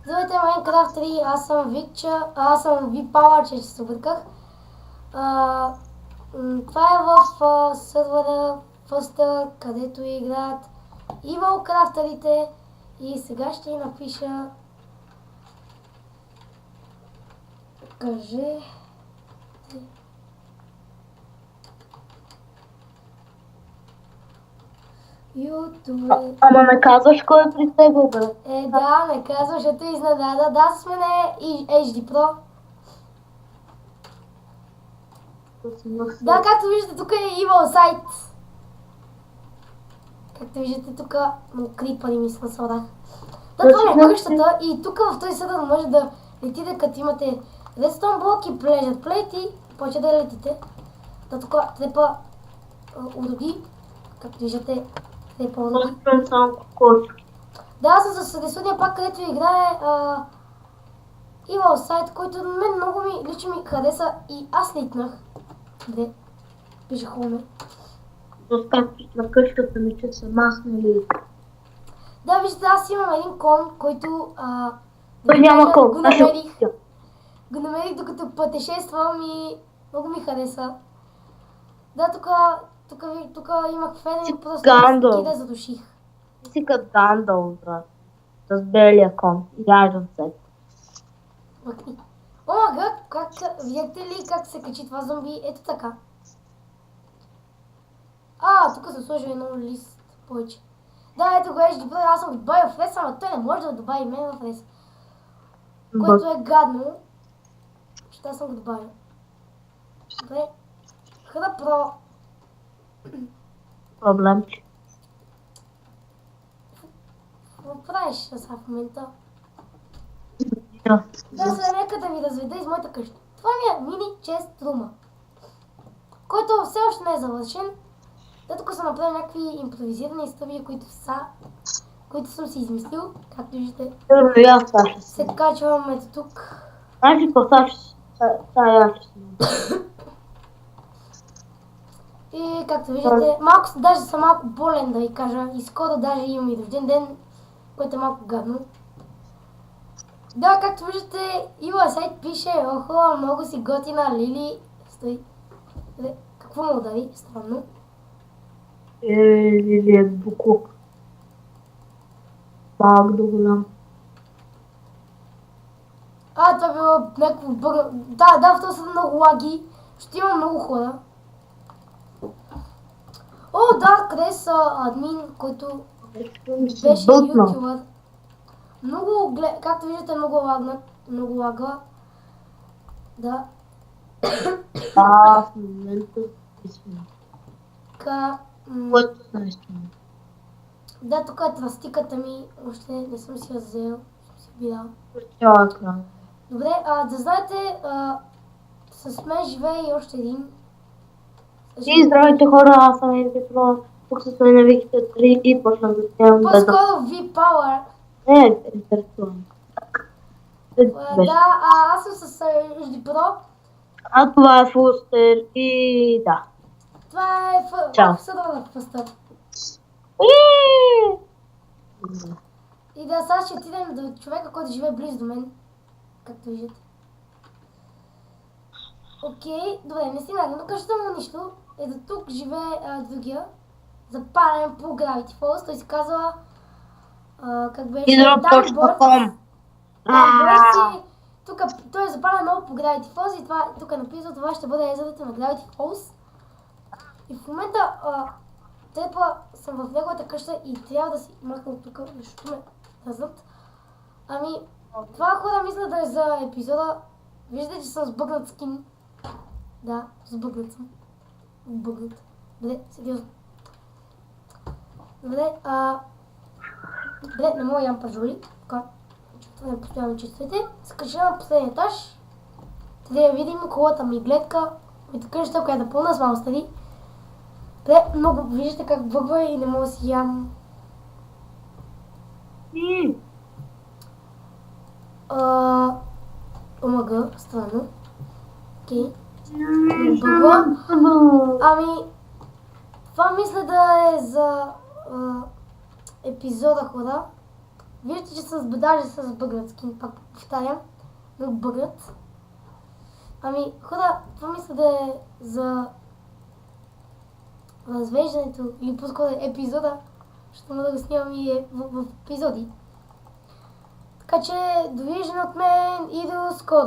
Здравейте, Майнкрафтери, аз съм Викча, аз съм Випала, че се обърках. Това е в сървъра Фъстър, където играят и Майнкрафтерите. И сега ще й напиша... Кажи... YouTube. Ама не казваш кой е при теб, бе. Да, не казваш, ще те изненада. Да, с мене и HD Pro. Да, както виждате, тук е Evil сайт. Както виждате, тук много крипари ми се насладах. Да, това е къщата и тук в този съдър може да летите, като имате редстон блок и плежат плейти, почва да летите. Да, тук трепа уроги, както виждате, трепа уроги. Да, аз съм с рисунния пак, където играе Evil сайт, който мен много лично ми хареса и аз литнах. Де, пише Хоме. На къщата ми, че са махнали. Да, виждате, аз имам един кон, който Той няма кон. Го намерих докато пътешествам и много ми хареса. Да, тук имах фен и просто да задуших. Ти си като Гандал, брат. С белия кон. Ярдан се. Мъкни. О, видяхте ли как се качи това зомби? Ето така. Тук съм сложил едно лист повече. Да, ето го HD Pro, аз съм го добавил в леса, ама той не може да добави мен в леса. Което е гадно. Че аз съм го добавил. Добре. Хра Pro. Проблем. Какво правиш сега в момента? Да, сега нека да ви разведа из моята къща. Това ми е мини чест рума, който все още не е завършен. Да, тук съм направил някакви импровизирани стъби, които съм си измислил, както виждате. Се качвам ето тук. Значи И както виждате, даже съм малко болен, да ви кажа. И скоро даже имам и рожден ден, което е малко гадно. Да, както виждате, има сайт пише, охо, много си готина Лили. Стой. Какво му удари? Странно. Лили е буклук. Малък до голям. Това било някакво бъгър. Да, в този са много лаги. Ще има много хора. Да, къде са админ, който беше ютубър. Както виждате, много лага. Да. В момента Да, тук е тръстиката ми, още не съм си я взел, съм си била. Добре, да знаете, с мен живее и още един. И здравейте хора, аз съм HD Pro, тук са сме на Виките 3 и почнах да снимам по-скоро V-Power. Интересувам. Да, аз съм с HD Pro. Това е Фустер и да. Това е в съдъра на Фъстър. И да, сега ще отидем до човека, който живее близо до мен. Както виждате. Окей, добре, не стигнахме до къщата му нищо. Ето тук живее другия. Запален по Gravity Falls. Той се казва... как беше? Hydro.com. Тук той е запален много по Gravity Falls и тук е написано, това ще бъде езерото на Gravity Falls. И в момента трепа съм в неговата къща и трябва да си махна тук, защото ме раздат. Това хора мисля да е за епизода. Виждате, че съм сбъгнат скин. Да, сбъгнат съм. Сбъгнат. Добре, сериозно. Добре, не мога ям пажули. Така, не постоянно чувствате. Скача на последния етаж. Трябва да видим хубавата ми гледка. И къща, която е пълна с монстри. Много виждате как бъгва и не мога да си ям. Омага, странно. Окей. Бъгва. Това мисля да е за епизода, хора. Виждате, че с даже с бъграт скин, пак повтарям, друг бъграт. Ами, хора, това мисля да е за развеждането или по-скоро епизода, защото мога да го снимам и в епизоди. Така че, довиждане от мен и до скоро!